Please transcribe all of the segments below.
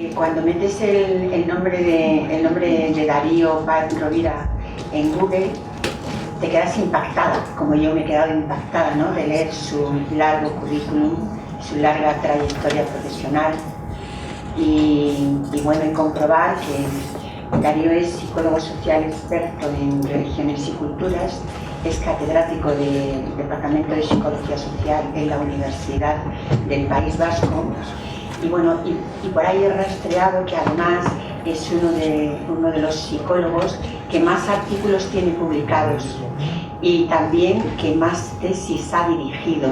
Cuando metes el nombre de Darío Paz Rovira en Google, te quedas impactada, como yo me he quedado impactada, ¿no?, de leer su largo currículum, su larga trayectoria profesional y bueno, y comprobar que Darío es psicólogo social experto en religiones y culturas, es catedrático del Departamento de Psicología Social en la Universidad del País Vasco. Y bueno, y por ahí he rastreado que además es uno de los psicólogos que más artículos tiene publicados y también que más tesis ha dirigido,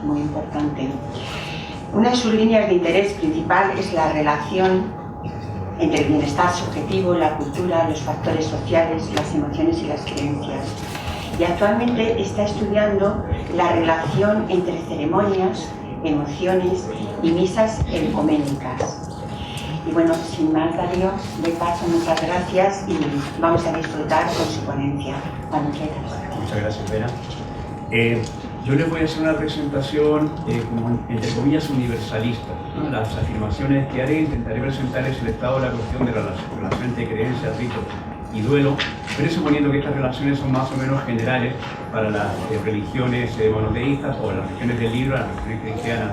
muy importante. Una de sus líneas de interés principal es la relación entre el bienestar subjetivo, la cultura, los factores sociales, las emociones y las creencias. Y actualmente está estudiando la relación entre ceremonias, emociones y misas ecuménicas. Y bueno, sin más, Darío, de paso, muchas gracias y vamos a disfrutar con su ponencia. Cuando quieras. Muchas gracias, Vera. Yo les voy a hacer una presentación, como entre comillas, universalista, ¿no? Las afirmaciones que haré, intentaré presentarles el estado de la cuestión de la relación entre creencias, ritos y duelo, presuponiendo que estas relaciones son más o menos generales para las religiones monoteístas o las religiones del libro, las religiones cristianas,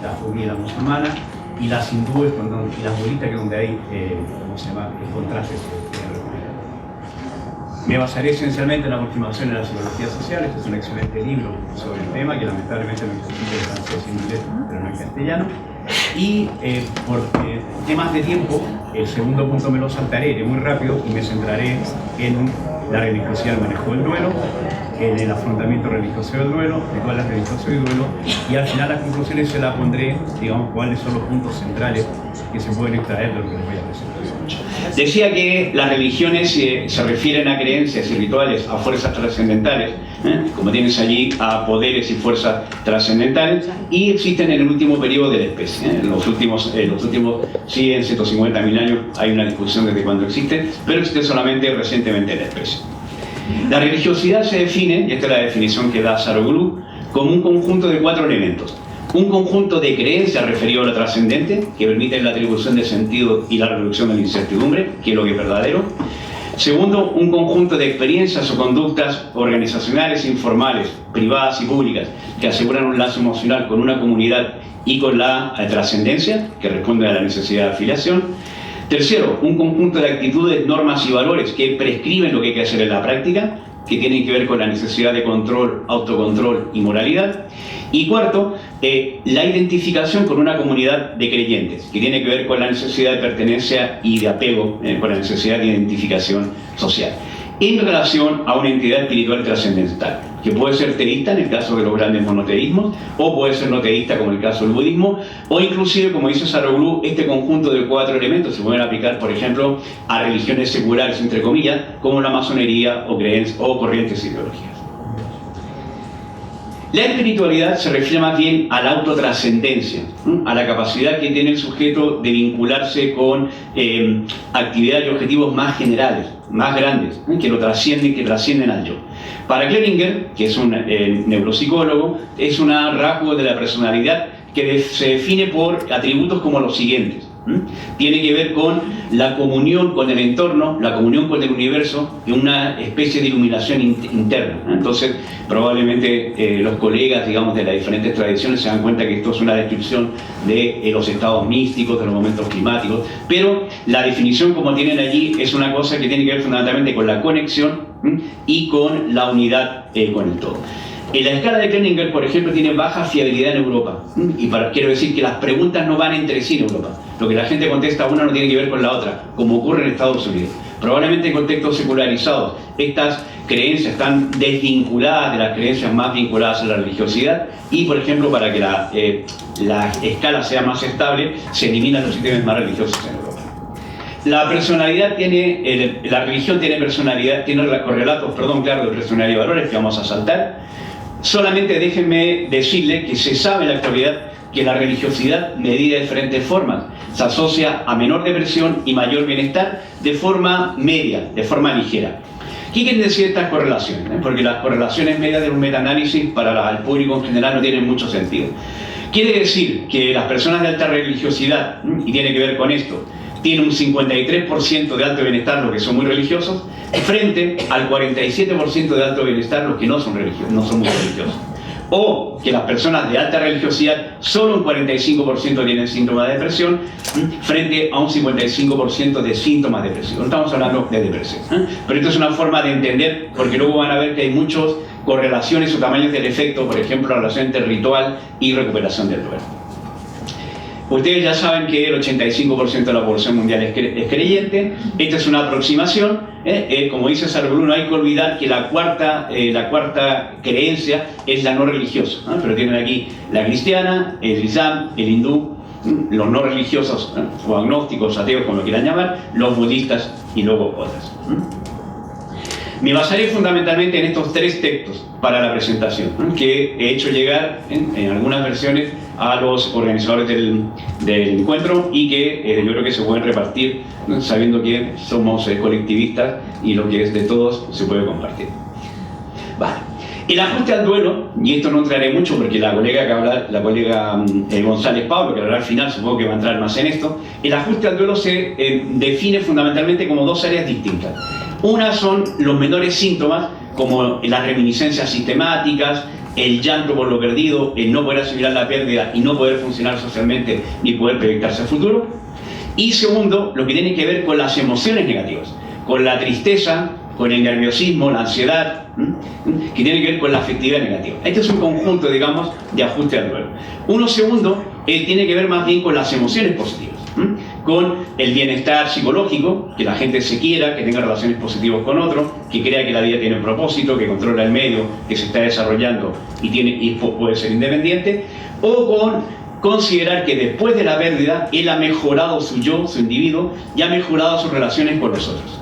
la judía y la musulmana, y las hindúes y las budistas, que es donde hay contrastes. Me basaré esencialmente en la continuación de la psicología social. Este es un excelente libro sobre el tema que lamentablemente no existe en francés y inglés, pero no en castellano. Y por temas de tiempo, el segundo punto me lo saltaré muy rápido y me centraré en la religiosidad, el manejo del duelo, en el afrontamiento religioso del duelo, de cuál es religioso y duelo, y al final las conclusiones se las pondré, digamos, cuáles son los puntos centrales que se pueden extraer de lo que les voy a presentar. Decía que las religiones se refieren a creencias y rituales, a fuerzas trascendentales, como tienes allí, a poderes y fuerzas trascendentales, y existen en el último periodo de la especie. En los últimos 100, 150 mil años hay una discusión desde cuándo existe, pero existe solamente recientemente en la especie. La religiosidad se define, y esta es la definición que da Saroglu, como un conjunto de 4 elementos. Un conjunto de creencias referido a lo trascendente, que permiten la atribución de sentido y la reducción de la incertidumbre, que es lo que es verdadero. Segundo, un conjunto de experiencias o conductas organizacionales e informales, privadas y públicas, que aseguran un lazo emocional con una comunidad y con la trascendencia, que responde a la necesidad de afiliación. Tercero, un conjunto de actitudes, normas y valores que prescriben lo que hay que hacer en la práctica, que tienen que ver con la necesidad de control, autocontrol y moralidad. Y cuarto, la identificación con una comunidad de creyentes, que tiene que ver con la necesidad de pertenencia y de apego, con la necesidad de identificación social, en relación a una entidad espiritual trascendental, que puede ser teísta en el caso de los grandes monoteísmos, o puede ser no teísta como el caso del budismo, o inclusive, como dice Saroglu, este conjunto de 4 elementos se pueden aplicar, por ejemplo, a religiones seculares, entre comillas, como la masonería o corrientes ideológicas. La espiritualidad se refiere más bien a la autotrascendencia, a la capacidad que tiene el sujeto de vincularse con actividades y objetivos más generales, más grandes, que lo trascienden, que trascienden al yo. Para Cleninger, que es un neuropsicólogo, es un rasgo de la personalidad que se define por atributos como los siguientes. Tiene que ver con la comunión con el entorno, la comunión con el universo y una especie de iluminación interna. Entonces, probablemente los colegas, digamos, de las diferentes tradiciones se dan cuenta que esto es una descripción de los estados místicos, de los momentos climáticos, pero la definición como tienen allí es una cosa que tiene que ver fundamentalmente con la conexión y con la unidad con el todo. En la escala de Cleninger, por ejemplo, tiene baja fiabilidad en Europa. Y quiero decir que las preguntas no van entre sí en Europa. Lo que la gente contesta a una no tiene que ver con la otra, como ocurre en Estados Unidos. Probablemente en contextos secularizados, estas creencias están desvinculadas de las creencias más vinculadas a la religiosidad y, por ejemplo, para que la escala sea más estable, se eliminan los sistemas más religiosos en Europa. La personalidad la religión tiene personalidad, tiene correlatos, claro, de personalidad y valores que vamos a saltar. Solamente déjenme decirle que se sabe en la actualidad que la religiosidad, medida de diferentes formas, se asocia a menor depresión y mayor bienestar de forma media, de forma ligera. ¿Qué quieren decir estas correlaciones? Porque las correlaciones medias de un metaanálisis para el público en general no tienen mucho sentido. Quiere decir que las personas de alta religiosidad, y tiene que ver con esto, tienen un 53% de alto bienestar los que son muy religiosos, frente al 47% de alto bienestar los que no son religiosos, no son muy religiosos. O que las personas de alta religiosidad, solo un 45% tienen síntomas de depresión, frente a un 55% de síntomas de depresión. No estamos hablando de depresión, pero esto es una forma de entender, porque luego van a ver que hay muchas correlaciones o tamaños del efecto, por ejemplo, la relación entre ritual y recuperación del duelo. Ustedes ya saben que el 85% de la población mundial es creyente. Esta es una aproximación. Como dice Saraburu, no hay que olvidar que la cuarta creencia es la no religiosa, ¿no? Pero tienen aquí la cristiana, el islam, el hindú, los no religiosos, o agnósticos, ateos, como lo quieran llamar, los budistas y luego otras. Me basaré fundamentalmente en estos tres textos para la presentación, que he hecho llegar en algunas versiones a los organizadores del encuentro y que yo creo que se pueden repartir, sabiendo que somos colectivistas y lo que es de todos se puede compartir. Vale. El ajuste al duelo, y esto no entraré mucho porque la colega que habla, la colega González Pablo, que hablará al final, supongo que va a entrar más en esto. El ajuste al duelo se define fundamentalmente como dos áreas distintas. Una son los menores síntomas, como las reminiscencias sistemáticas, el llanto por lo perdido, el no poder asimilar la pérdida y no poder funcionar socialmente ni poder proyectarse al futuro. Y segundo, lo que tiene que ver con las emociones negativas, con la tristeza, con el nerviosismo, la ansiedad, que tiene que ver con la afectividad negativa. Este es un conjunto, digamos, de ajuste al duelo. Uno segundo tiene que ver más bien con las emociones positivas, con el bienestar psicológico, que la gente se quiera, que tenga relaciones positivas con otros, que crea que la vida tiene un propósito, que controla el medio, que se está desarrollando y puede ser independiente, o con considerar que después de la pérdida él ha mejorado su yo, su individuo, y ha mejorado sus relaciones con los otros.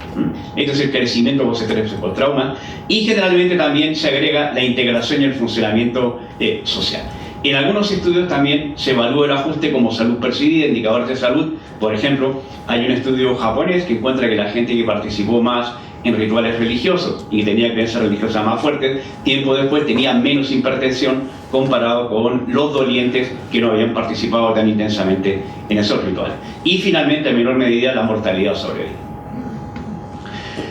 Este es el crecimiento post-estrés por trauma, y generalmente también se agrega la integración y el funcionamiento social. En algunos estudios también se evalúa el ajuste como salud percibida, indicadores de salud. Por ejemplo, hay un estudio japonés que encuentra que la gente que participó más en rituales religiosos y que tenía creencias religiosas más fuertes, tiempo después tenía menos hipertensión comparado con los dolientes que no habían participado tan intensamente en esos rituales. Y finalmente, en menor medida, la mortalidad sobrevida.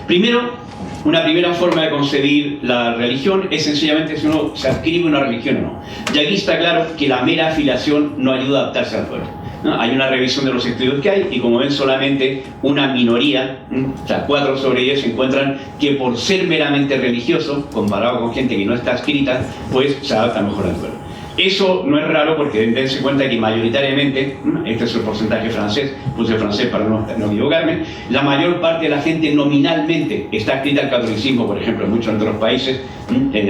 Primero, una primera forma de concebir la religión es sencillamente si uno se adscribe a una religión o no. Y aquí está claro que la mera afiliación no ayuda a adaptarse al pueblo, ¿no? Hay una revisión de los estudios que hay y como ven solamente una minoría, o sea 4 sobre 10 encuentran que por ser meramente religioso, comparado con gente que no está adscrita, pues se adapta mejor al pueblo. Eso no es raro porque dense cuenta que mayoritariamente, este es el porcentaje francés, puse francés para no equivocarme, la mayor parte de la gente nominalmente está adscrita al catolicismo, por ejemplo, en muchos otros países,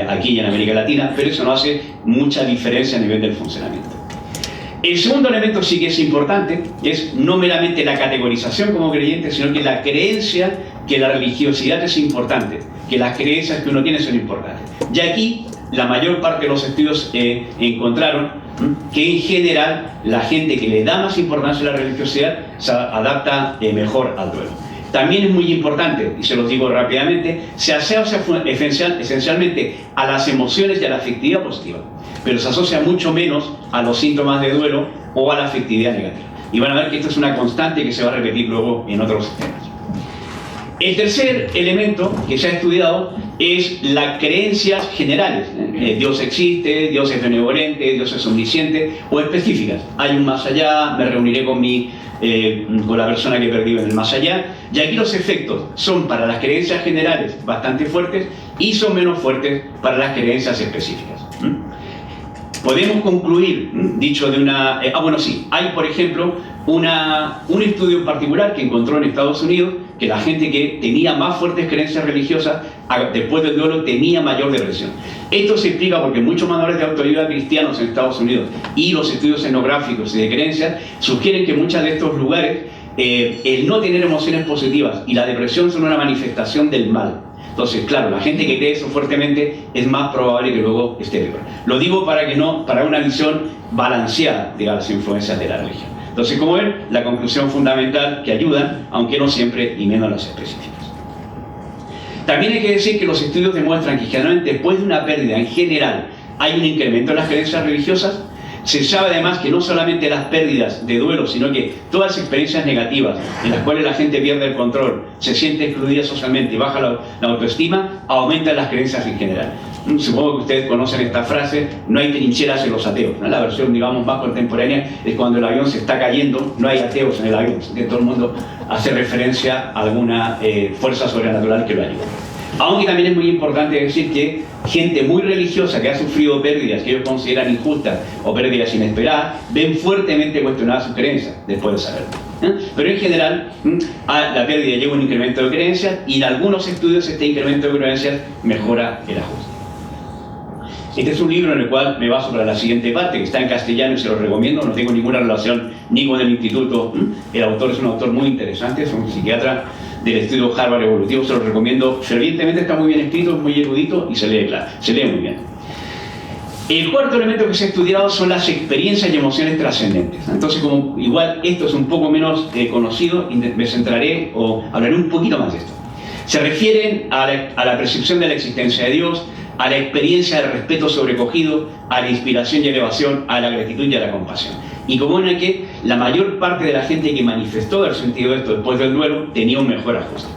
aquí y en América Latina, pero eso no hace mucha diferencia a nivel del funcionamiento. El segundo elemento sí que es importante, es no meramente la categorización como creyente, sino que la creencia que la religiosidad es importante, que las creencias que uno tiene son importantes. Y aquí la mayor parte de los estudios encontraron que en general la gente que le da más importancia a la religiosidad se adapta mejor al duelo. También es muy importante, y se los digo rápidamente, se asocia esencialmente a las emociones y a la afectividad positiva, pero se asocia mucho menos a los síntomas de duelo o a la afectividad negativa. Y van a ver que esto es una constante que se va a repetir luego en otros temas. El tercer elemento que se ha estudiado es las creencias generales. Dios existe, Dios es benevolente, Dios es omnisciente, o específicas. Hay un más allá, me reuniré con la persona que he perdido en el más allá. Y aquí los efectos son para las creencias generales bastante fuertes y son menos fuertes para las creencias específicas. Podemos concluir, dicho de una... bueno, sí, hay por ejemplo un estudio en particular que encontró en Estados Unidos que la gente que tenía más fuertes creencias religiosas después del duelo tenía mayor depresión. Esto se explica porque muchos manuales de autoayuda cristianos en Estados Unidos y los estudios etnográficos y de creencias sugieren que muchos de estos lugares el no tener emociones positivas y la depresión son una manifestación del mal. Entonces, claro, la gente que cree eso fuertemente es más probable que luego esté peor. Lo digo para una visión balanceada de las influencias de la religión. Entonces, como ven, la conclusión fundamental que ayudan, aunque no siempre y menos las específicas. También hay que decir que los estudios demuestran que generalmente después de una pérdida en general hay un incremento en las creencias religiosas, Se sabe además que no solamente las pérdidas de duelo, sino que todas las experiencias negativas en las cuales la gente pierde el control, se siente excluida socialmente y baja la autoestima, aumentan las creencias en general. Supongo que ustedes conocen esta frase: no hay trincheras en los ateos, ¿no? La versión, digamos, más contemporánea es cuando el avión se está cayendo, no hay ateos en el avión, que todo el mundo hace referencia a alguna fuerza sobrenatural que lo ayuda. Aunque también es muy importante decir que gente muy religiosa que ha sufrido pérdidas que ellos consideran injustas o pérdidas inesperadas, ven fuertemente cuestionadas sus creencias después de saberlo. Pero en general, la pérdida lleva un incremento de creencias, y en algunos estudios este incremento de creencias mejora el ajuste. Este es un libro en el cual me baso para la siguiente parte, que está en castellano y se lo recomiendo. No tengo ninguna relación ni con el instituto. El autor es un autor muy interesante, es un psiquiatra del estudio Harvard evolutivo, se lo recomiendo fervientemente. Está muy bien escrito, es muy erudito y se lee claro, se lee muy bien. El cuarto elemento que se ha estudiado son las experiencias y emociones trascendentes. Entonces, como igual esto es un poco menos conocido, me centraré o hablaré un poquito más de esto. Se refieren a la percepción de la existencia de Dios, a la experiencia de respeto sobrecogido, a la inspiración y elevación, a la gratitud y a la compasión. Y como en que la mayor parte de la gente que manifestó el sentido de esto después del duelo tenía un mejor ajuste.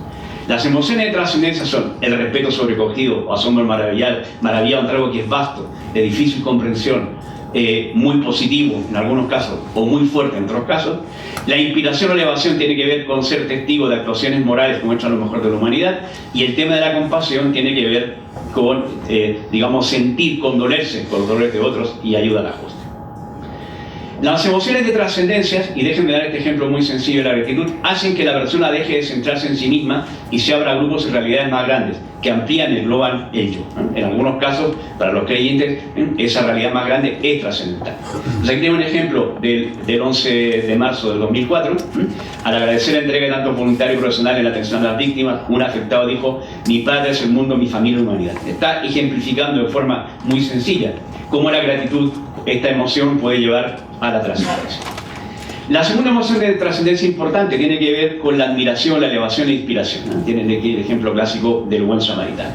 Las emociones de trascendencia son el respeto sobrecogido o asombro maravillado ante algo que es vasto, de difícil comprensión, muy positivo en algunos casos o muy fuerte en otros casos. La inspiración o elevación tiene que ver con ser testigo de actuaciones morales que muestran lo mejor de la humanidad, y el tema de la compasión tiene que ver con, digamos, sentir, condolerse con los dolores de otros y ayuda al ajuste. Las emociones de trascendencias, y déjenme dar este ejemplo muy sencillo de la gratitud, hacen que la persona deje de centrarse en sí misma y se abra a grupos y realidades más grandes, que amplían y engloban el yo. En algunos casos, para los creyentes, esa realidad más grande es trascendental. Entonces, aquí tengo un ejemplo del 11 de marzo del 2004. Al agradecer la entrega de tantos voluntarios y profesionales en la atención a las víctimas, un afectado dijo: mi padre es el mundo, mi familia y la humanidad. Está ejemplificando de forma muy sencilla cómo la gratitud, esta emoción, puede llevar a la trascendencia. La segunda emoción de trascendencia importante tiene que ver con la admiración, la elevación e inspiración. Tienen aquí el ejemplo clásico del buen samaritano.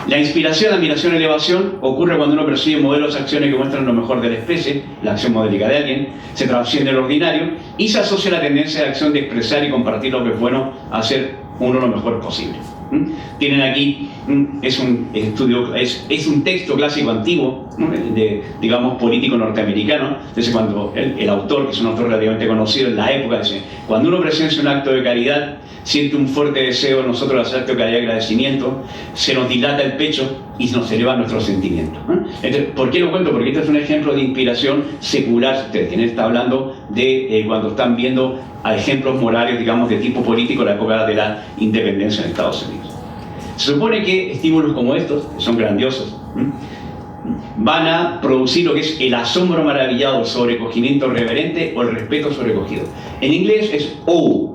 La inspiración, admiración, elevación ocurre cuando uno percibe modelos de acciones que muestran lo mejor de la especie, la acción modélica de alguien, se trasciende el ordinario y se asocia a la tendencia de acción de expresar y compartir lo que es bueno, hacer uno lo mejor posible. Tienen aquí, es un texto clásico antiguo, digamos, político norteamericano, desde cuando el autor, que es un autor relativamente conocido en la época, dice: cuando uno presencia un acto de caridad, siente un fuerte deseo en nosotros de hacer acto de caridad y agradecimiento, se nos dilata el pecho y nos eleva nuestros sentimientos. Entonces, ¿por qué lo cuento? Porque este es un ejemplo de inspiración secular. Ustedes tienen, está hablando de cuando están viendo a ejemplos morales, digamos, de tipo político en la época de la independencia en Estados Unidos. Se supone que estímulos como estos, que son grandiosos, van a producir lo que es el asombro maravillado, el sobrecogimiento reverente o el respeto sobrecogido. En inglés es awe.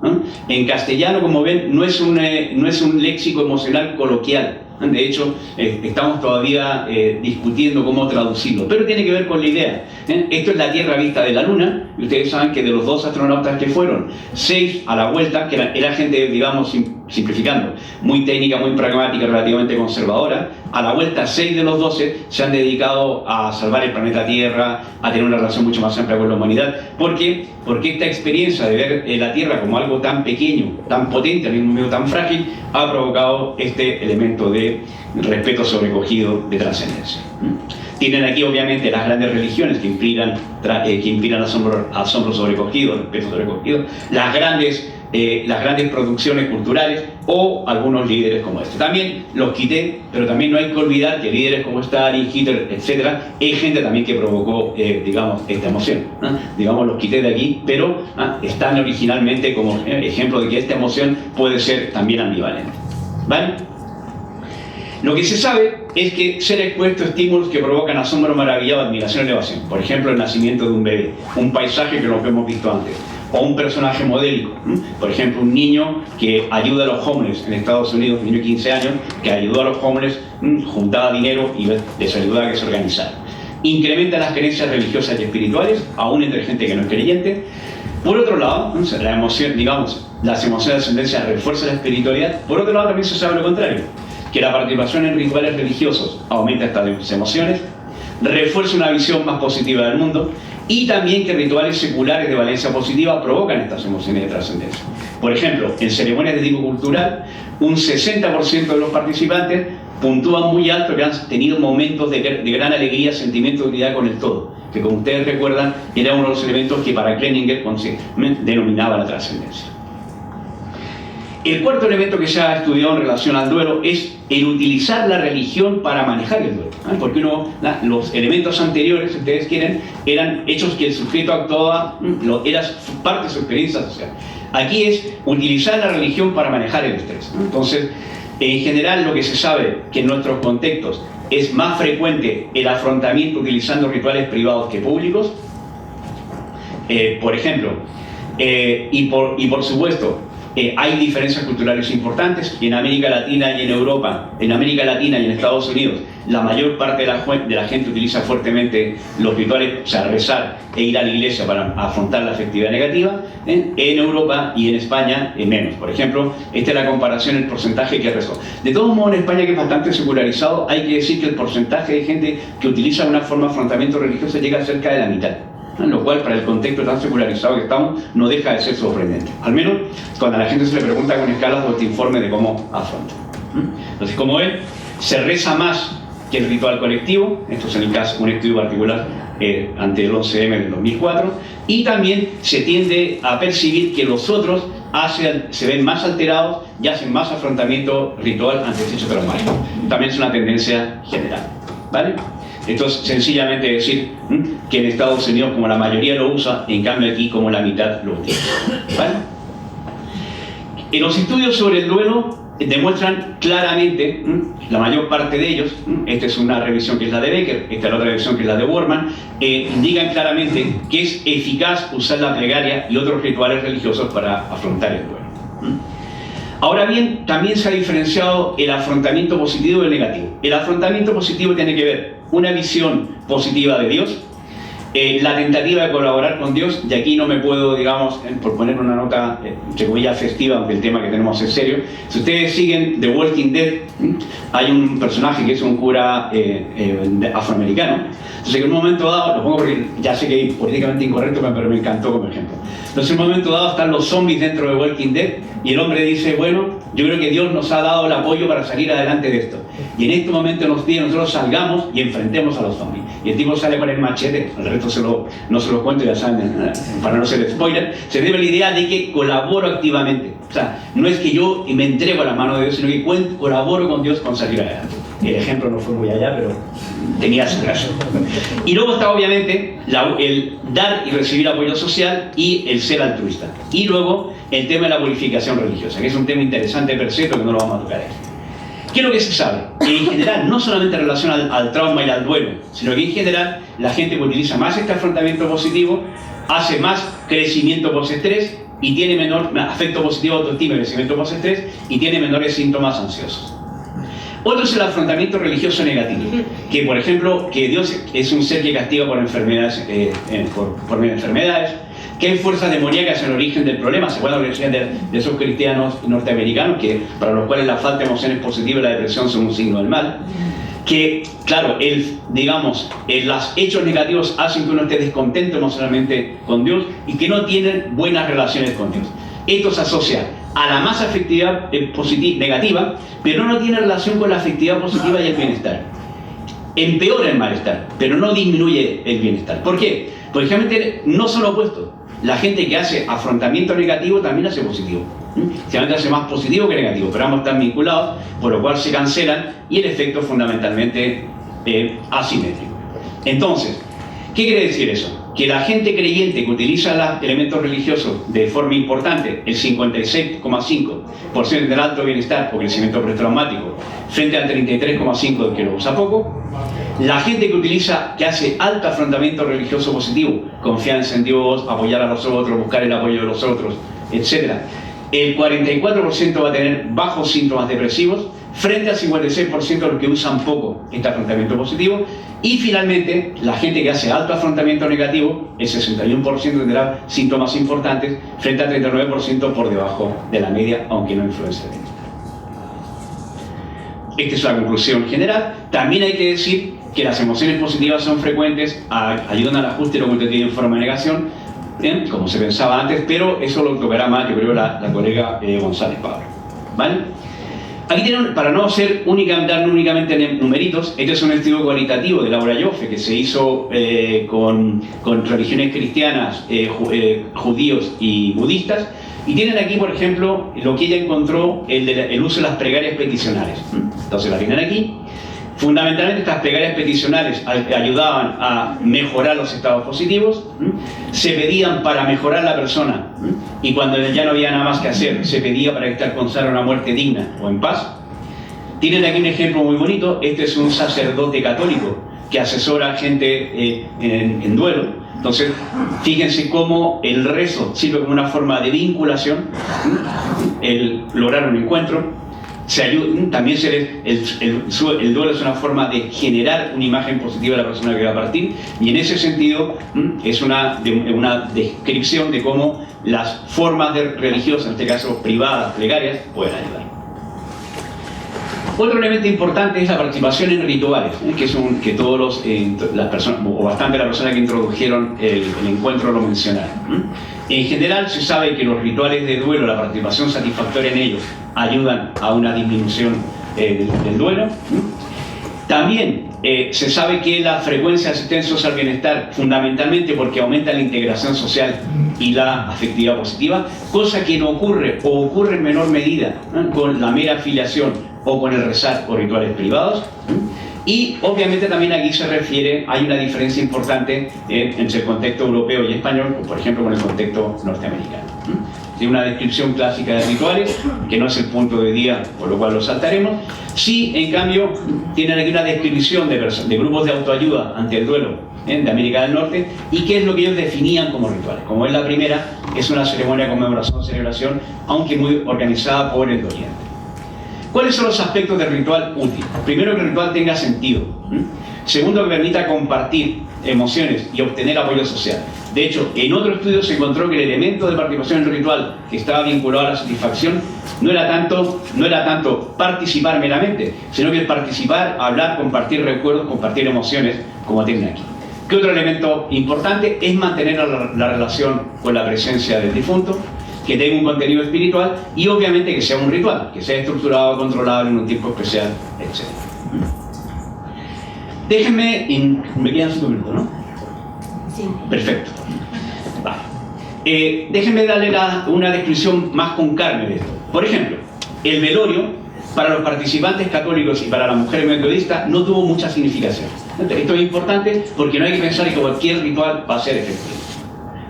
En castellano, como ven, no es un léxico emocional coloquial. De hecho, estamos todavía discutiendo cómo traducirlo, pero tiene que ver con la idea. Esto es la Tierra vista de la Luna, y ustedes saben que de los 2 astronautas que fueron, 6 a la vuelta, que era gente, digamos, simplificando, muy técnica, muy pragmática, relativamente conservadora, a la vuelta 6 de los 12 se han dedicado a salvar el planeta Tierra, a tener una relación mucho más amplia con la humanidad. ¿Por qué? Porque esta experiencia de ver la Tierra como algo tan pequeño, tan potente, al mismo tiempo tan frágil, ha provocado este elemento de respeto sobrecogido, de trascendencia. Tienen aquí obviamente las grandes religiones que inspiran asombro sobrecogido, respeto sobrecogido, las grandes producciones culturales o algunos líderes como este. También los quité, pero también no hay que olvidar que líderes como Stalin, Hitler, etc., hay gente también que provocó, digamos, esta emoción. Digamos, los quité de aquí, pero están originalmente como ejemplo de que esta emoción puede ser también ambivalente. ¿Vale? Lo que se sabe es que ser expuesto a estímulos que provocan asombro maravillado, admiración y elevación, por ejemplo el nacimiento de un bebé, un paisaje que lo que hemos visto antes, o un personaje modélico, por ejemplo un niño que ayuda a los homeless en Estados Unidos, un niño de 15 años que ayudó a los homeless, juntaba dinero y les ayudaba a que se organizaran. Incrementa las creencias religiosas y espirituales, aún entre gente que no es creyente. Por otro lado, la emoción, digamos, las emociones de ascendencia refuerzan la espiritualidad. Por otro lado, también se sabe lo contrario, que la participación en rituales religiosos aumenta estas emociones. refuerza una visión más positiva del mundo, y también que rituales seculares de valencia positiva provocan estas emociones de trascendencia. Por ejemplo, en ceremonias de tipo cultural, un 60% de los participantes puntúan muy alto que han tenido momentos de gran alegría, sentimiento de unidad con el todo, que como ustedes recuerdan era uno de los elementos que para Cleninger denominaba la trascendencia. El cuarto elemento que se ha estudiado en relación al duelo es el utilizar la religión para manejar el duelo, ¿eh? Porque los elementos anteriores, si ustedes quieren, eran hechos que el sujeto actuaba, era parte de su experiencia social. Aquí es utilizar la religión para manejar el estrés. Entonces, en general lo que se sabe que en nuestros contextos es más frecuente el afrontamiento utilizando rituales privados que públicos, por ejemplo, y por supuesto, hay diferencias culturales importantes. En América Latina y en Europa, en América Latina y en Estados Unidos, la mayor parte de la gente utiliza fuertemente los rituales, o sea, rezar e ir a la iglesia para afrontar la afectividad negativa. En Europa y en España, menos. Por ejemplo, esta es la comparación del porcentaje que rezó. De todos modos, en España, que es bastante secularizado, hay que decir que el porcentaje de gente que utiliza una forma de afrontamiento religioso llega a cerca de la mitad. Lo cual, para el contexto tan secularizado que estamos, no deja de ser sorprendente. Al menos cuando a la gente se le pregunta con escalas o este informe de cómo afronta. Entonces, como ven, se reza más que el ritual colectivo. Esto es en el caso, un estudio particular ante el 11M del 2004. Y también se tiende a percibir que los otros se ven más alterados y hacen más afrontamiento ritual ante el hecho traumático. También es una tendencia general. ¿Vale? Esto es sencillamente decir que en Estados Unidos, como la mayoría lo usa, en cambio aquí como la mitad lo utiliza. ¿Vale? En los estudios sobre el duelo demuestran claramente, la mayor parte de ellos, esta es una revisión que es la de Becker, esta es la otra revisión que es la de Worman, indican claramente que es eficaz usar la plegaria y otros rituales religiosos para afrontar el duelo. Ahora bien, también se ha diferenciado el afrontamiento positivo del negativo. El afrontamiento positivo tiene que ver una visión positiva de Dios, la tentativa de colaborar con Dios, y aquí no me puedo, digamos, por poner una nota entre comillas festiva, aunque el tema que tenemos es serio. Si ustedes siguen The Walking Dead, hay un personaje que es un cura afroamericano. Entonces, en un momento dado, lo pongo porque ya sé que es políticamente incorrecto, pero me encantó como ejemplo. Entonces, en un momento dado están los zombies dentro de Walking Dead y el hombre dice, bueno, yo creo que Dios nos ha dado el apoyo para salir adelante de esto. Y en este momento nos pide nosotros salgamos y enfrentemos a los zombies. Y el tipo sale con el machete, el resto no se lo cuento, ya saben, para no ser spoiler. Se debe la idea de que colaboro activamente. O sea, no es que yo me entrego a la mano de Dios, sino que colaboro con Dios con salir adelante. El ejemplo no fue muy allá, pero tenía su caso. Y luego está obviamente el dar y recibir apoyo social y el ser altruista. Y luego el tema de la purificación religiosa, que es un tema interesante per se, pero que no lo vamos a tocar aquí. ¿Qué es lo que se sabe? Que en general, no solamente en relación al trauma y al duelo, sino que en general la gente que utiliza más este afrontamiento positivo hace más crecimiento postestrés y tiene menor afecto positivo, autoestima y crecimiento postestrés y tiene menores síntomas ansiosos. Otro es el afrontamiento religioso negativo, que por ejemplo, que Dios es un ser que castiga por enfermedades, por enfermedades, que hay fuerzas demoníacas en el origen del problema. Se acuerdan de esos cristianos norteamericanos que para los cuales la falta de emociones positivas y la depresión son un signo del mal. Que, claro, los hechos negativos hacen que uno esté descontento emocionalmente con Dios y que no tienen buenas relaciones con Dios. Esto se asocia a la más afectividad negativa, pero no tiene relación con la afectividad positiva y el bienestar. Empeora el malestar, pero no disminuye el bienestar. ¿Por qué? Porque realmente no son opuestos. La gente que hace afrontamiento negativo también hace positivo. Generalmente hace más positivo que negativo, pero ambos están vinculados, por lo cual se cancelan y el efecto es fundamentalmente asimétrico. Entonces, ¿qué quiere decir eso? Que la gente creyente que utiliza los elementos religiosos de forma importante, el 56,5% del alto bienestar o crecimiento pretraumático, frente al 33,5% del que lo usa poco. La gente que hace alto afrontamiento religioso positivo, confianza en Dios, apoyar a los otros, buscar el apoyo de los otros, etc. El 44% va a tener bajos síntomas depresivos, frente al 56% de los que usan poco este afrontamiento positivo. Y finalmente, la gente que hace alto afrontamiento negativo, el 61% tendrá síntomas importantes, frente al 39% por debajo de la media, aunque no influencia. esta es la conclusión general. También hay que decir que las emociones positivas son frecuentes, ayudan al ajuste de lo cognitivo en forma de negación, como se pensaba antes, pero eso lo tocará más, yo creo, la colega González Pablo. ¿Vale? Aquí tienen, para no ser dar únicamente numeritos, este es un estudio cualitativo de Laura Joffe que se hizo con religiones cristianas, judíos y budistas, y tienen aquí, por ejemplo, lo que ella encontró, el uso de las plegarias peticionales. Entonces la tienen aquí. Fundamentalmente estas plegarias peticionales ayudaban a mejorar los estados positivos, se pedían para mejorar la persona, y cuando ya no había nada más que hacer, se pedía para que alcanzara una muerte digna o en paz. Tienen aquí un ejemplo muy bonito. Este es un sacerdote católico que asesora a gente en duelo. Entonces, fíjense cómo el rezo sirve como una forma de vinculación, el lograr un encuentro. También el duelo es una forma de generar una imagen positiva de la persona que va a partir, y en ese sentido es una descripción de cómo las formas religiosas, en este caso privadas, plegarias, pueden ayudar. Otro elemento importante es la participación en rituales, que todos las personas, o bastante las personas que introdujeron el encuentro lo mencionaron. En general se sabe que los rituales de duelo, la participación satisfactoria en ellos, ayudan a una disminución del duelo. También se sabe que la frecuencia de asistencia social al bienestar, fundamentalmente porque aumenta la integración social y la afectividad positiva, cosa que no ocurre o ocurre en menor medida con la mera afiliación o con el rezar o rituales privados. Y obviamente también aquí hay una diferencia importante entre el contexto europeo y español, por ejemplo con el contexto norteamericano. Tiene una descripción clásica de rituales, que no es el punto de día, por lo cual lo saltaremos. Sí, en cambio, tienen aquí una descripción de grupos de autoayuda ante el duelo de América del Norte, y qué es lo que ellos definían como rituales. Como es la primera, es una ceremonia de conmemoración, celebración, aunque muy organizada por el doliente. ¿Cuáles son los aspectos del ritual útil? Primero, que el ritual tenga sentido. Segundo, que permita compartir emociones y obtener apoyo social. De hecho, en otro estudio se encontró que el elemento de participación en el ritual que estaba vinculado a la satisfacción no era tanto participar meramente, sino que el participar, hablar, compartir recuerdos, compartir emociones, como tienen aquí. ¿Qué otro elemento importante? Es mantener la relación con la presencia del difunto, que tenga un contenido espiritual y obviamente que sea un ritual, que sea estructurado, controlado en un tiempo especial, etc. Déjenme, me quedan 5 minutos, ¿no? Sí. Perfecto. Vale. Déjenme darle una descripción más con carne de esto. Por ejemplo, el velorio para los participantes católicos y para las mujeres metodistas no tuvo mucha significación. Esto es importante porque no hay que pensar que cualquier ritual va a ser efectivo.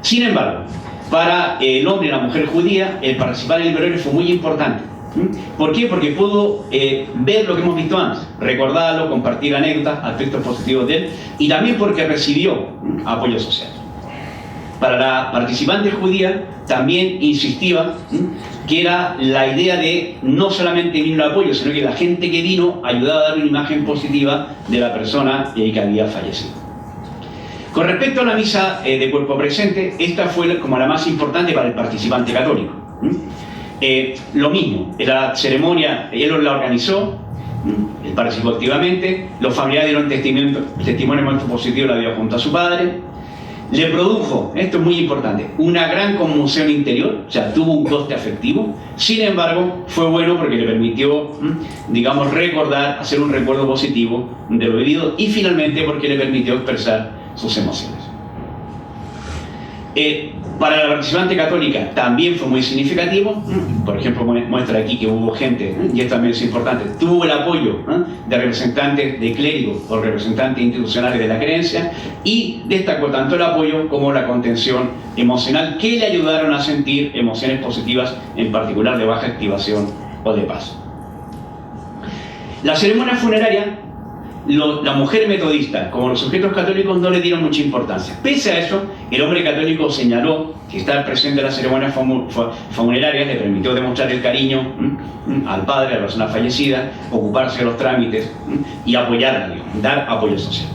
Sin embargo, para el hombre y la mujer judía, el participar en el velorio fue muy importante. ¿Por qué? Porque pudo ver lo que hemos visto antes, recordarlo, compartir anécdotas, aspectos positivos de él, y también porque recibió apoyo social. Para la participante judía también insistía que era la idea de no solamente vino el apoyo, sino que la gente que vino ayudaba a dar una imagen positiva de la persona que había fallecido. Con respecto a la misa de cuerpo presente, esta fue como la más importante para el participante católico. Lo mismo, la ceremonia, él la organizó, él participó activamente, los familiares dieron testimonio muy positivo de la vida junto a su padre, le produjo, esto es muy importante, una gran conmoción interior, o sea, tuvo un coste afectivo. Sin embargo, fue bueno porque le permitió, digamos, recordar, hacer un recuerdo positivo de lo vivido, y finalmente porque le permitió expresar sus emociones. Para la participante católica también fue muy significativo. Por ejemplo, muestra aquí que hubo gente, y esto también es importante, tuvo el apoyo de representantes de clérigos o representantes institucionales de la creencia, y destacó tanto el apoyo como la contención emocional que le ayudaron a sentir emociones positivas, en particular de baja activación o de paz. La ceremonia funeraria, la mujer metodista como los sujetos católicos no le dieron mucha importancia. Pese a eso, el hombre católico señaló que estar presente en la ceremonia funeraria le permitió demostrar el cariño al padre, a la persona fallecida, ocuparse de los trámites y apoyarla, dar apoyo social.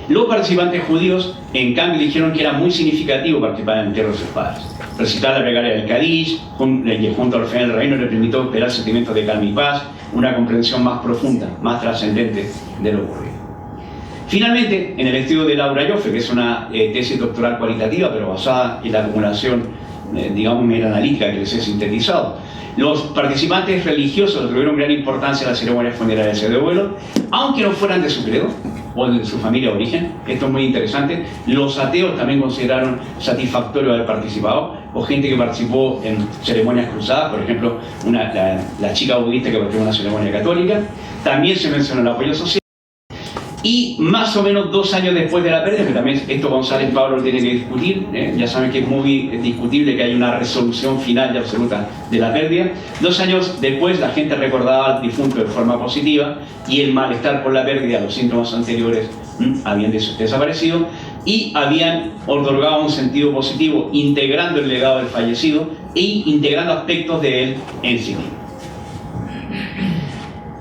Los participantes judíos, en cambio, dijeron que era muy significativo participar en el entierro de sus padres. Recitar la plegaria del Kadish junto al final del reino le permitió esperar sentimientos de calma y paz, una comprensión más profunda, más trascendente de lo ocurrido. Finalmente, en el estudio de Laura Joffe, que es una tesis doctoral cualitativa, pero basada en la acumulación, digamos, meta-analítica que les he sintetizado, los participantes religiosos tuvieron gran importancia en las ceremonias funerarias de duelo, aunque no fueran de su credo o de su familia de origen. Esto es muy interesante. Los ateos también consideraron satisfactorio haber participado, o gente que participó en ceremonias cruzadas, por ejemplo, la chica budista que participó en una ceremonia católica. También se mencionó el apoyo social. Y más o menos 2 años después de la pérdida, que también esto González Pablo lo tiene que discutir, ya saben que es muy discutible que hay una resolución final y absoluta de la pérdida. 2 años después la gente recordaba al difunto de forma positiva y el malestar por la pérdida, los síntomas anteriores habían desaparecido y habían otorgado un sentido positivo integrando el legado del fallecido e integrando aspectos de él en sí mismo.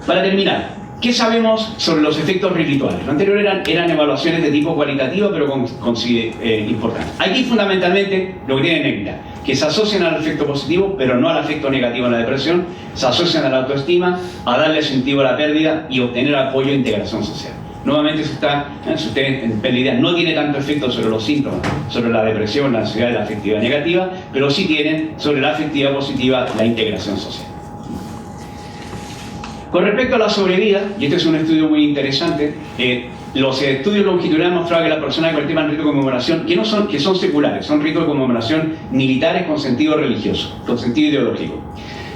Para terminar, ¿qué sabemos sobre los efectos rituales? Lo anterior eran evaluaciones de tipo cualitativo, pero importantes. Aquí fundamentalmente lo que tienen en claro, que se asocian al efecto positivo, pero no al efecto negativo en la depresión, se asocian a la autoestima, a darle sentido a la pérdida y obtener apoyo e integración social. Nuevamente, si usted en pérdida no tiene tanto efecto sobre los síntomas, sobre la depresión, la ansiedad y la afectividad negativa, pero sí tienen sobre la afectividad positiva, la integración social. Con respecto a la sobrevida, y este es un estudio muy interesante, los estudios longitudinales mostraban que las personas que participan en ritos de conmemoración, que son seculares, son ritos de conmemoración militares con sentido religioso, con sentido ideológico,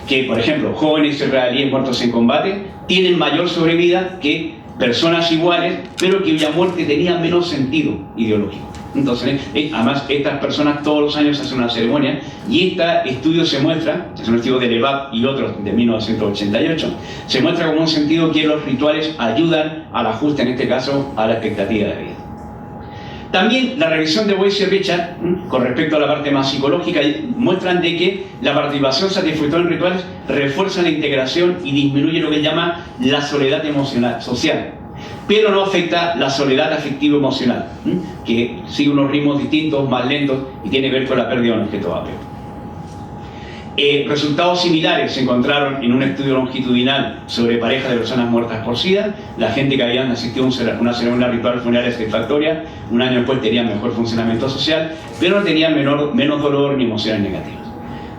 que por ejemplo jóvenes israelíes muertos en combate tienen mayor sobrevida que personas iguales, pero cuya muerte tenía menos sentido ideológico. Entonces, además, estas personas todos los años hacen una ceremonia y este estudio se muestra, es un estudio de Levab y otros de 1988, se muestra como un sentido que los rituales ayudan al ajuste, en este caso, a la expectativa de vida. También la revisión de Weiss y Richard, con respecto a la parte más psicológica, muestran de que la participación satisfactoria en rituales refuerza la integración y disminuye lo que llama la soledad emocional, social, pero no afecta la soledad afectivo-emocional, que sigue unos ritmos distintos, más lentos, y tiene que ver con la pérdida de un objeto de apego. Resultados similares se encontraron en un estudio longitudinal sobre parejas de personas muertas por SIDA. La gente que habían asistido a una ceremonia ritual funeraria satisfactoria, un año después tenían mejor funcionamiento social, pero no tenían menos dolor ni emociones negativas.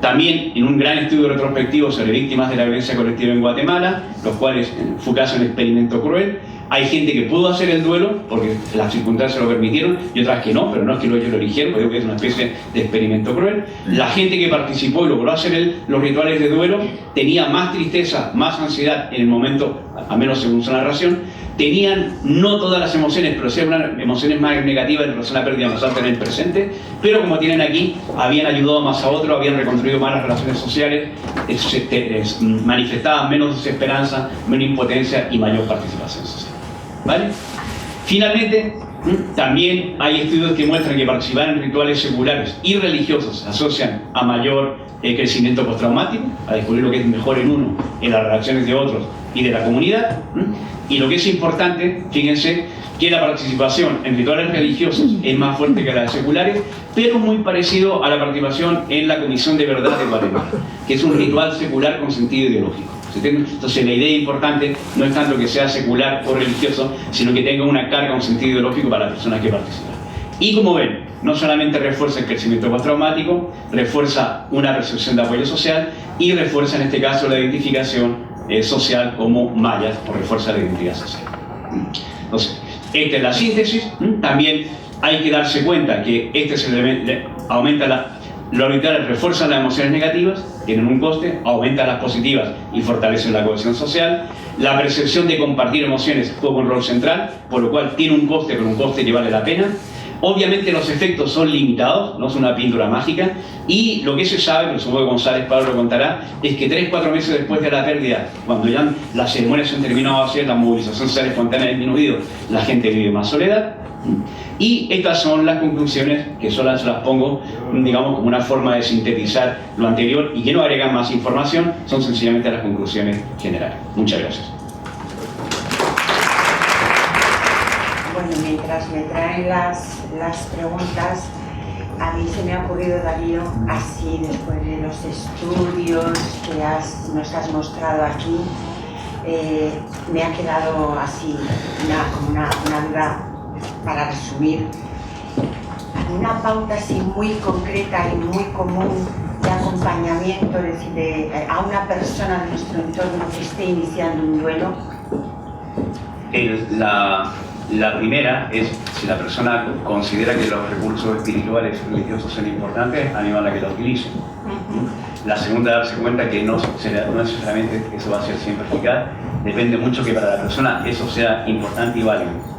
También en un gran estudio retrospectivo sobre víctimas de la violencia colectiva en Guatemala, los cuales fue caso un experimento cruel. Hay gente que pudo hacer el duelo porque las circunstancias lo permitieron y otras que no, pero no es que ellos lo eligieron, porque que es una especie de experimento cruel. La gente que participó y logró hacer los rituales de duelo tenía más tristeza, más ansiedad en el momento, al menos según su narración. Tenían no todas las emociones, pero sí algunas emociones más negativas en relación a la pérdida más alta en el presente, pero como tienen aquí, habían ayudado más a otros, habían reconstruido más las relaciones sociales, manifestaban menos desesperanza, menos impotencia y mayor participación social. ¿Vale? Finalmente, también hay estudios que muestran que participar en rituales seculares y religiosos se asocian a mayor crecimiento postraumático, a descubrir lo que es mejor en uno, en las reacciones de otros y de la comunidad. Y lo que es importante, fíjense, que la participación en rituales religiosos es más fuerte que la de seculares, pero muy parecido a la participación en la Comisión de Verdad de Guatemala, que es un ritual secular con sentido ideológico. Entonces la idea importante no es tanto que sea secular o religioso, sino que tenga una carga, un sentido ideológico para las personas que participan. Y como ven, no solamente refuerza el crecimiento postraumático, refuerza una percepción de apoyo social y refuerza en este caso la identificación social como mayas, o refuerza la identidad social. Entonces, esta es la síntesis. También hay que darse cuenta que este elemento aumenta los rituales refuerzan las emociones negativas, tienen un coste, aumentan las positivas y fortalecen la cohesión social. La percepción de compartir emociones juega un rol central, por lo cual tiene un coste, pero un coste que vale la pena. Obviamente los efectos son limitados, no es una píldora mágica, y lo que se sabe, pero supongo que González Pablo lo contará, es que 3-4 meses después de la pérdida, cuando ya las ceremonias se han terminado de hacer, la movilización social espontánea ha disminuido, la gente vive más soledad. Y estas son las conclusiones que solo se las pongo, digamos, como una forma de sintetizar lo anterior y que no agregan más información, son sencillamente las conclusiones generales. Muchas gracias. Bueno, mientras me traen las preguntas, a mí se me ha ocurrido, Darío, así después de los estudios que nos has mostrado aquí, me ha quedado así como una duda para resumir. Una pauta así muy concreta y muy común de acompañamiento, es decir, a una persona de nuestro entorno que esté iniciando un duelo. La primera es, si la persona considera que los recursos espirituales y religiosos son importantes, animarla a que lo utilice. La segunda, darse cuenta que no necesariamente eso va a ser siempre eficaz, depende mucho que para la persona eso sea importante y válido.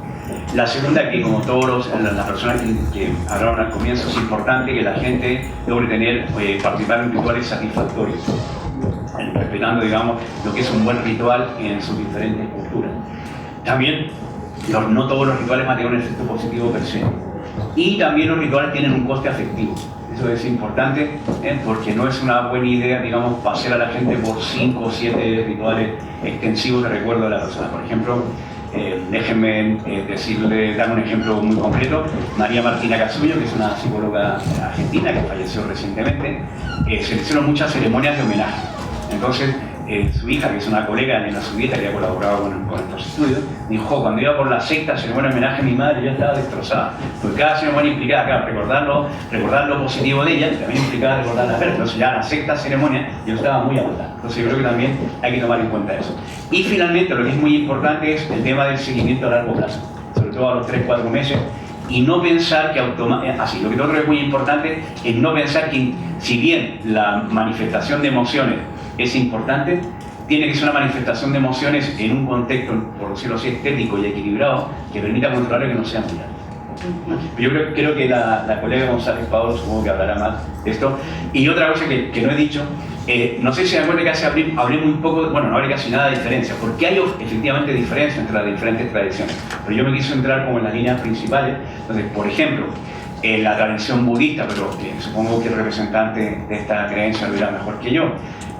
La segunda, que como todas las personas que hablaron al comienzo, es importante que la gente logre participar en rituales satisfactorios, respetando, digamos, lo que es un buen ritual en sus diferentes culturas. También, no todos los rituales van a tener un efecto positivo per se. Y también los rituales tienen un coste afectivo. Eso es importante, porque no es una buena idea, digamos, pasear a la gente por 5 o 7 rituales extensivos de recuerdo de la persona. Por ejemplo, déjenme dar un ejemplo muy concreto. María Martina Casuño, que es una psicóloga argentina que falleció recientemente, se le hicieron muchas ceremonias de homenaje. Entonces, su hija, que es una colega de la Subieta que ha colaborado con estos estudios, dijo: cuando iba por la sexta ceremonia de homenaje a mi madre, yo estaba destrozada. Porque cada ceremonia implicaba, claro, recordar lo positivo de ella, y también implicaba recordar la pérdida. Entonces, ya en la sexta ceremonia, yo estaba muy agotada. Entonces, yo creo que también hay que tomar en cuenta eso. Y finalmente, lo que es muy importante es el tema del seguimiento a largo plazo, sobre todo a los 3-4 meses. Y no pensar que así, lo que otro es muy importante es no pensar que, si bien la manifestación de emociones es importante, tiene que ser una manifestación de emociones en un contexto, por decirlo así, estético y equilibrado, que permita controlar y que no sea muy alto. Yo creo que la colega González Paolo supongo que hablará más de esto. Y otra cosa que no he dicho, no sé si se acuerdan que hablé muy poco, bueno, no hablé casi nada de diferencia, porque hay efectivamente diferencia entre las diferentes tradiciones, pero yo me quise entrar como en las líneas principales. Entonces, por ejemplo, la tradición budista, pero supongo que el representante de esta creencia lo dirá mejor que yo,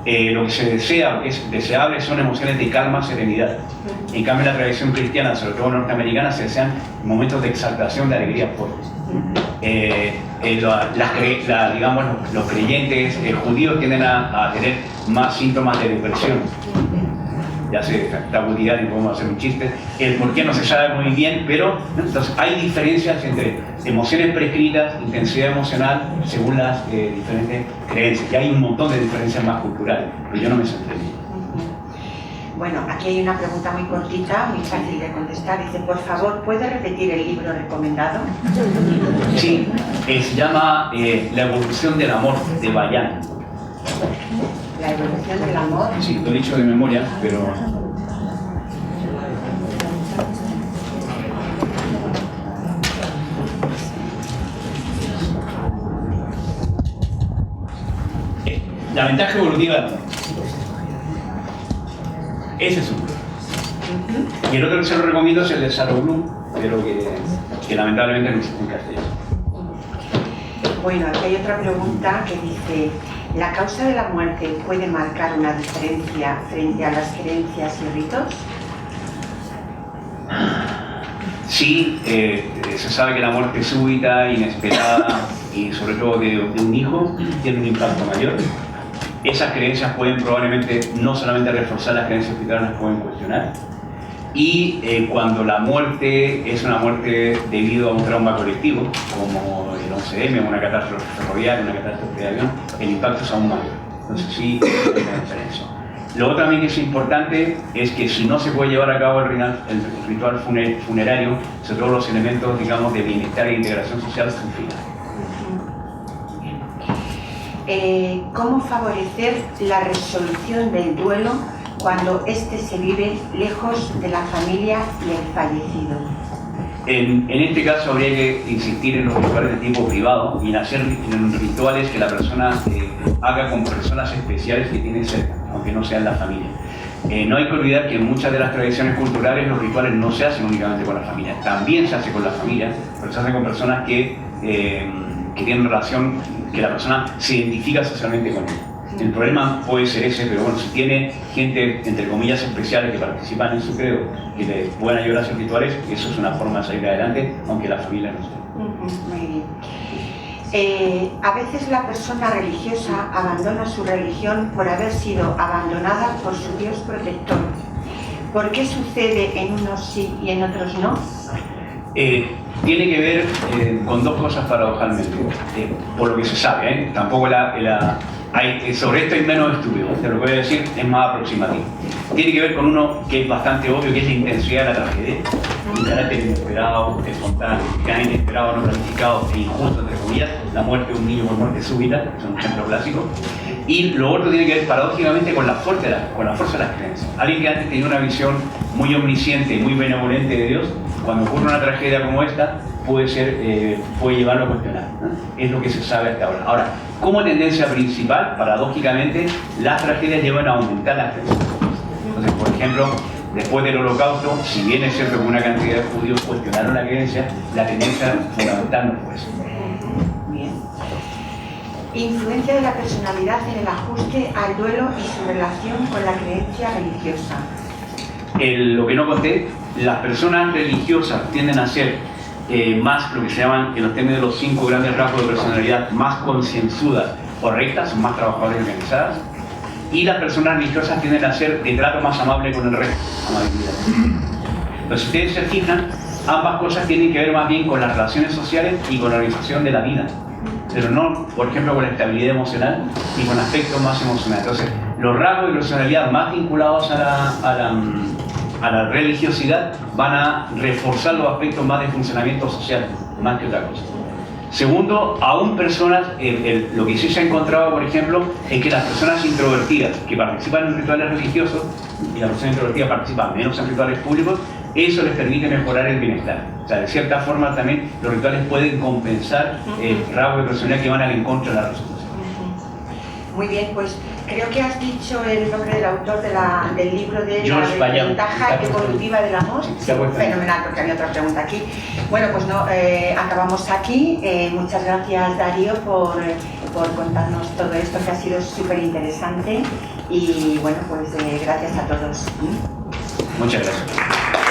lo que se desea, lo que es deseable, son emociones de calma, serenidad. En cambio, en la tradición cristiana, sobre todo norteamericana, se desean momentos de exaltación, de alegría fuertes. Digamos, los creyentes judíos tienden a tener más síntomas de depresión. Ya sé, está vulgar y podemos hacer un chiste. El por qué no se sabe muy bien, pero entonces hay diferencias entre emociones prescritas, intensidad emocional, según las diferentes creencias. Y hay un montón de diferencias más culturales, pero yo no me centré en ello. Bueno, aquí hay una pregunta muy cortita, muy fácil de contestar. Dice: por favor, ¿puede repetir el libro recomendado? Sí, se llama La evolución del amor, de Bayan. La evolución del amor. Sí, lo he dicho de memoria, pero... La ventaja evolutiva del amor. Ese es uno. Y el otro que se lo recomiendo es el de Sarah Bloom, pero que lamentablemente no existe en castellano. Bueno, aquí hay otra pregunta que dice: ¿la causa de la muerte puede marcar una diferencia frente a las creencias y ritos? Sí, se sabe que la muerte súbita, inesperada y sobre todo de un hijo tiene un impacto mayor. Esas creencias pueden probablemente no solamente reforzar las creencias espirituales, las pueden cuestionar. Y cuando la muerte es una muerte debido a un trauma colectivo, como el 11M, una catástrofe ferroviaria, una catástrofe de avión, el impacto es aún mayor. Entonces sí, hay una diferencia. Lo otro también que es importante es que si no se puede llevar a cabo el ritual funerario, sobre todo los elementos, digamos, de bienestar e integración social se fijan. ¿Cómo favorecer la resolución del duelo cuando éste se vive lejos de la familia y el fallecido? En este caso habría que insistir en los rituales de tipo privado y en hacer rituales que la persona haga con personas especiales que tiene cerca, aunque no sean la familia. No hay que olvidar que en muchas de las tradiciones culturales los rituales no se hacen únicamente con la familia, también se hace con la familia, pero se hace con personas que tienen relación, que la persona se identifica socialmente con él. El problema puede ser ese, pero bueno, si tiene gente, entre comillas, especiales que participan en su credo, que le puedan ayudar a hacer rituales, eso es una forma de salir adelante, aunque la familia no esté. Muy bien. A veces la persona religiosa abandona su religión por haber sido abandonada por su Dios protector ¿Por qué sucede en unos sí y en otros no? Tiene que ver con dos cosas paradojalmente, por lo que se sabe, tampoco sobre esto hay menos estudios, lo que voy a decir es más aproximativo. Tiene que ver con uno que es bastante obvio, que es la intensidad de la tragedia, un carácter inesperado, espontáneo, inesperado, no planificado e injusto, entre comillas, la muerte de un niño por muerte súbita, es un ejemplo clásico. Y lo otro tiene que ver paradójicamente con la fuerza de las creencias. Alguien que antes tenía una visión muy omnisciente, muy benevolente de Dios, cuando ocurre una tragedia como esta, puede llevarlo a cuestionar, ¿no? Es lo que se sabe hasta ahora. Ahora, como tendencia principal, paradójicamente, las tragedias llevan a aumentar las creencias. Entonces, por ejemplo, después del Holocausto, si bien es cierto que una cantidad de judíos cuestionaron la creencia, la tendencia fundamental no fue eso. Bien. Influencia de la personalidad en el ajuste al duelo y su relación con la creencia religiosa. Lo que no conté, las personas religiosas tienden a ser más lo que se llaman, en los términos de los 5 grandes rasgos de personalidad, más concienzudas o rectas, son más trabajadoras y organizadas, y las personas religiosas tienden a ser de trato más amable con el resto, amabilidad. Entonces, si ustedes se fijan, ambas cosas tienen que ver más bien con las relaciones sociales y con la organización de la vida, pero no, por ejemplo, con la estabilidad emocional y con aspectos más emocionales. Entonces, los rasgos de personalidad más vinculados a la religiosidad van a reforzar los aspectos más de funcionamiento social, más que otra cosa. Segundo, aún personas, lo que sí se ha encontrado, por ejemplo, es que las personas introvertidas que participan en rituales religiosos, y las personas introvertidas participan menos en rituales públicos, eso les permite mejorar el bienestar. O sea, de cierta forma también los rituales pueden compensar rasgos de personalidad que van al encuentro de la resolución. Muy bien, pues creo que has dicho el nombre del autor del libro de George la Bayam, ventaja evolutiva del amor. Sí, fenomenal, porque había otra pregunta aquí. Bueno, pues no, acabamos aquí. Muchas gracias, Darío, por contarnos todo esto, que ha sido súper interesante. Y bueno, pues gracias a todos. Muchas gracias.